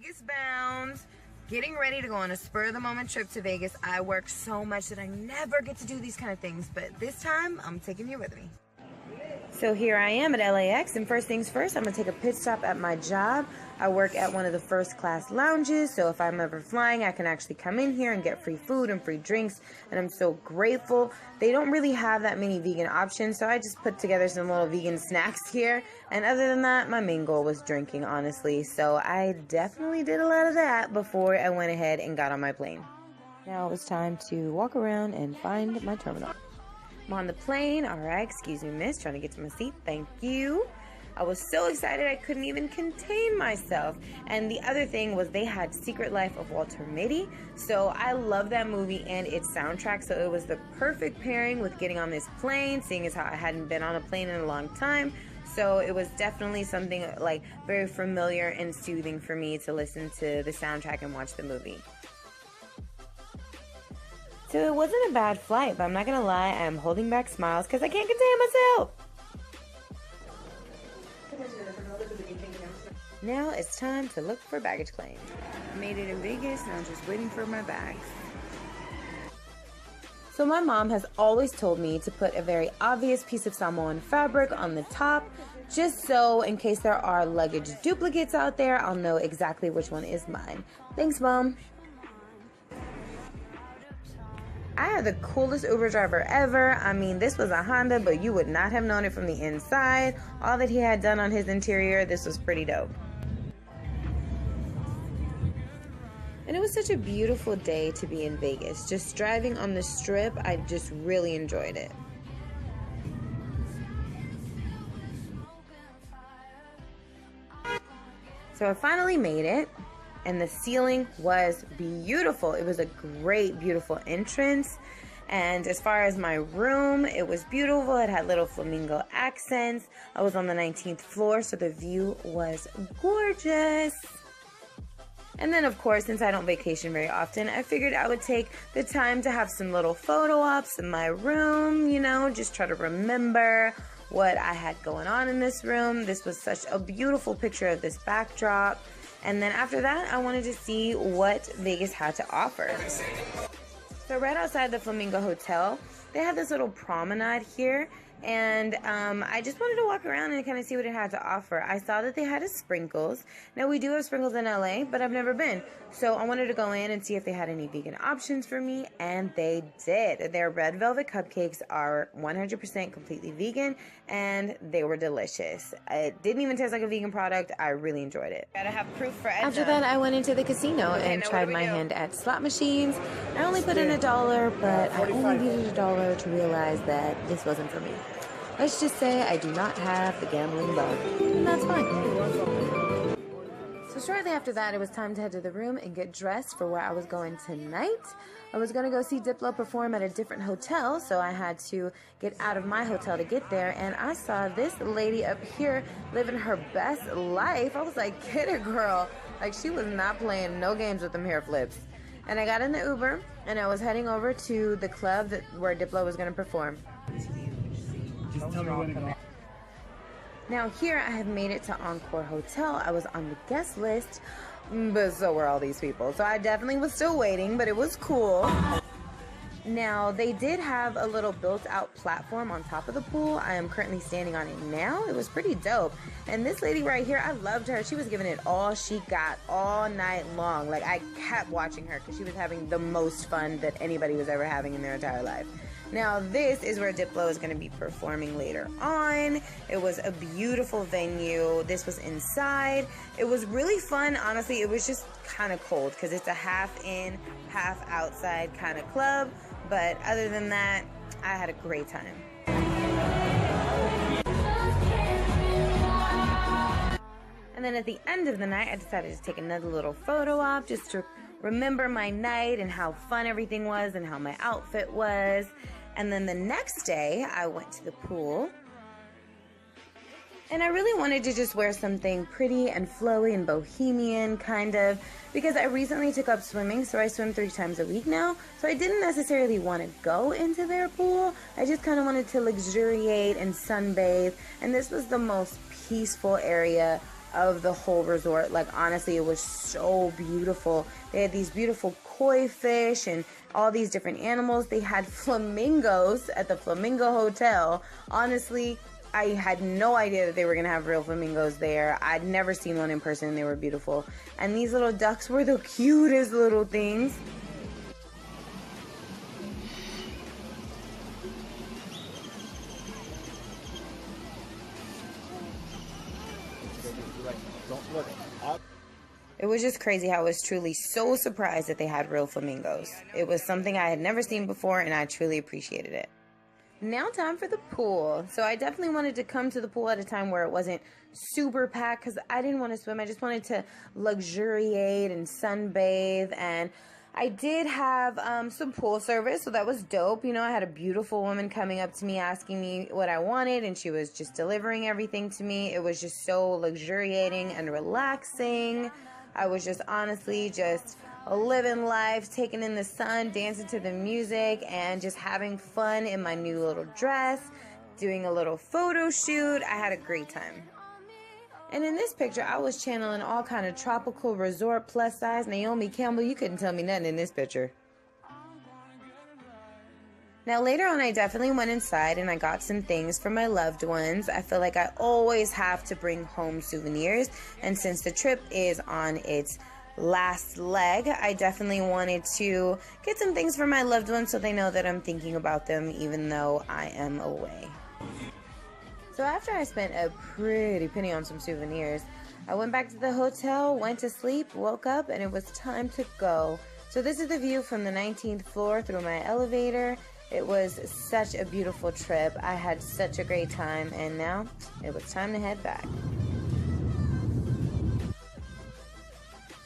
Vegas bound, getting ready to go on a spur-of-the-moment trip to Vegas. I work so much that I never get to do these kind of things, but this time I'm taking you with me. So here I am at LAX, and first things first, I'm going to take a pit stop at my job. I work at one of the first class lounges, so if I'm ever flying, I can actually come in here and get free food and free drinks, and I'm so grateful. They don't really have that many vegan options, so I just put together some little vegan snacks here, and other than that, my main goal was drinking, honestly, so I definitely did a lot of that before I went ahead and got on my plane. Now it was time to walk around and find my terminal. I'm on the plane. All right, excuse me, miss. Trying to get to my seat. Thank you. I was so excited I couldn't even contain myself. And the other thing was they had Secret Life of Walter Mitty. So I love that movie and its soundtrack. So it was the perfect pairing with getting on this plane, seeing as how I hadn't been on a plane in a long time. So it was definitely something like very familiar and soothing for me to listen to the soundtrack and watch the movie. So it wasn't a bad flight, but I'm not gonna lie, I am holding back smiles because I can't contain myself. Now it's time to look for baggage claim. Made it in Vegas, now I'm just waiting for my bags. So my mom has always told me to put a very obvious piece of Samoan fabric on the top, just so in case there are luggage duplicates out there, I'll know exactly which one is mine. Thanks, Mom. I had the coolest Uber driver ever. I mean, this was a Honda, but you would not have known it from the inside. All that he had done on his interior, this was pretty dope. And it was such a beautiful day to be in Vegas. Just driving on the strip, I just really enjoyed it. So I finally made it. And the ceiling was beautiful. It was a great, beautiful entrance. And as far as my room, it was beautiful. It had little flamingo accents. I was on the 19th floor, so the view was gorgeous. And then, of course, since I don't vacation very often, I figured I would take the time to have some little photo ops in my room, you know, just try to remember what I had going on in this room. This was such a beautiful picture of this backdrop. And then after that, I wanted to see what Vegas had to offer. So right outside the Flamingo Hotel, they have this little promenade here. And I just wanted to walk around and kind of see what it had to offer. I saw that they had a Sprinkles. Now, we do have Sprinkles in LA, but I've never been. So I wanted to go in and see if they had any vegan options for me, and they did. Their red velvet cupcakes are 100% completely vegan, and they were delicious. It didn't even taste like a vegan product. I really enjoyed it. Gotta have proof for Edna. After that, I went into the casino and tried my hand at slot machines. I only put in $1, but I only needed $1 to realize that this wasn't for me. Let's just say I do not have the gambling bug, and that's fine. So shortly after that, it was time to head to the room and get dressed for where I was going tonight. I was going to go see Diplo perform at a different hotel, so I had to get out of my hotel to get there, and I saw this lady up here living her best life. I was like, get it, girl. Like, she was not playing no games with them hair flips. And I got in the Uber, and I was heading over to the club where Diplo was going to perform. Just tell me when to go. Now here I have made it to Encore Hotel. I was on the guest list, but so were all these people. So I definitely was still waiting, but it was cool. Now they did have a little built out platform on top of the pool. I am currently standing on it now. It was pretty dope. And this lady right here, I loved her. She was giving it all she got all night long. Like, I kept watching her because she was having the most fun that anybody was ever having in their entire life. Now, this is where Diplo is going to be performing later on. It was a beautiful venue. This was inside. It was really fun. Honestly, it was just kind of cold because it's a half in, half outside kind of club. But other than that, I had a great time. And then at the end of the night, I decided to take another little photo op just to remember my night and how fun everything was and how my outfit was. And then the next day, I went to the pool. And I really wanted to just wear something pretty and flowy and bohemian, kind of, because I recently took up swimming, so I swim 3 times a week now. So I didn't necessarily want to go into their pool. I just kind of wanted to luxuriate and sunbathe. And this was the most peaceful area of the whole resort. Like, honestly, it was so beautiful. They had these beautiful koi fish and all these different animals. They had flamingos at the Flamingo Hotel. Honestly, I had no idea that they were going to have real flamingos there. I'd never seen one in person, and they were beautiful. And these little ducks were the cutest little things. It was just crazy how I was truly so surprised that they had real flamingos. It was something I had never seen before, and I truly appreciated it. Now time for the pool. So I definitely wanted to come to the pool at a time where it wasn't super packed because I didn't want to swim. I just wanted to luxuriate and sunbathe. And I did have some pool service, so that was dope. You know, I had a beautiful woman coming up to me asking me what I wanted, and she was just delivering everything to me. It was just so luxuriating and relaxing. I was just honestly just living life, taking in the sun, dancing to the music, and just having fun in my new little dress, doing a little photo shoot. I had a great time. And in this picture, I was channeling all kind of tropical resort plus size Naomi Campbell. You couldn't tell me nothing in this picture. Now later on, I definitely went inside and I got some things for my loved ones. I feel like I always have to bring home souvenirs, and since the trip is on its last leg, I definitely wanted to get some things for my loved ones so they know that I'm thinking about them even though I am away. So after I spent a pretty penny on some souvenirs, I went back to the hotel, went to sleep, woke up, and it was time to go. So this is the view from the 19th floor through my elevator. It was such a beautiful trip. I had such a great time, and now it was time to head back.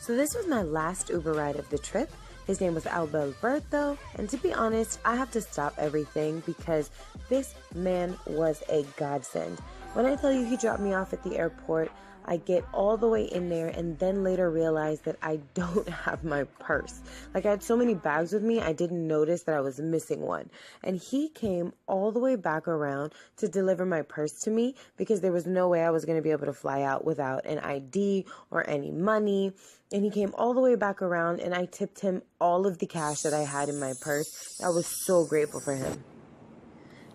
So this was my last Uber ride of the trip. His name was Alberto, and to be honest, I have to stop everything because this man was a godsend. When I tell you he dropped me off at the airport, I get all the way in there and then later realize that I don't have my purse. Like, I had so many bags with me, I didn't notice that I was missing one. And he came all the way back around to deliver my purse to me because there was no way I was going to be able to fly out without an ID or any money. And he came all the way back around and I tipped him all of the cash that I had in my purse. I was so grateful for him.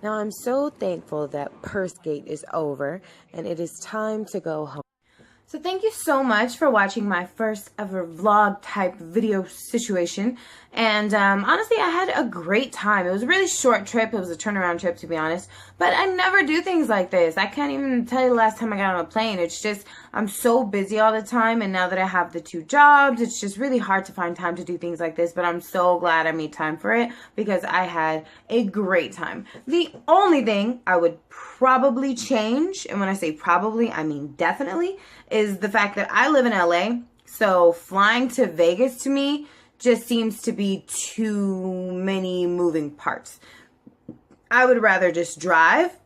Now I'm so thankful that Pursegate is over and it is time to go home. So thank you so much for watching my first ever vlog type video situation. And honestly, I had a great time. It was a really short trip. It was a turnaround trip, to be honest. But I never do things like this. I can't even tell you the last time I got on a plane. It's just, I'm so busy all the time. And now that I have the 2 jobs, it's just really hard to find time to do things like this. But I'm so glad I made time for it because I had a great time. The only thing I would probably change, and when I say probably, I mean definitely, is the fact that I live in LA. So flying to Vegas to me just seems to be too many moving parts. I would rather just drive.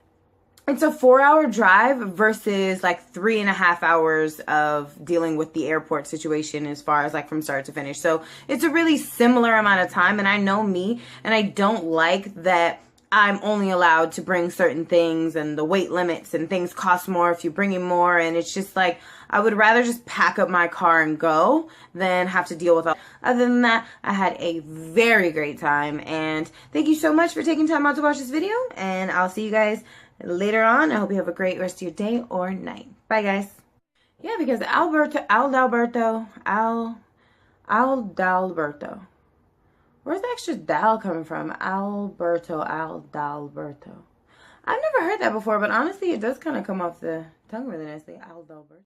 It's a 4-hour drive versus like 3.5 hours of dealing with the airport situation as far as like from start to finish. So it's a really similar amount of time, and I know me, and I don't like that I'm only allowed to bring certain things and the weight limits and things cost more if you bring in more, and it's just like I would rather just pack up my car and go than have to deal with all. Other than that, I had a very great time, and thank you so much for taking time out to watch this video, and I'll see you guys later on. I hope you have a great rest of your day or night. Bye guys. Yeah, because Aldalberto. Where's the extra dal coming from? Aldalberto. I've never heard that before, but honestly, it does kind of come off the tongue really nicely. Aldalberto.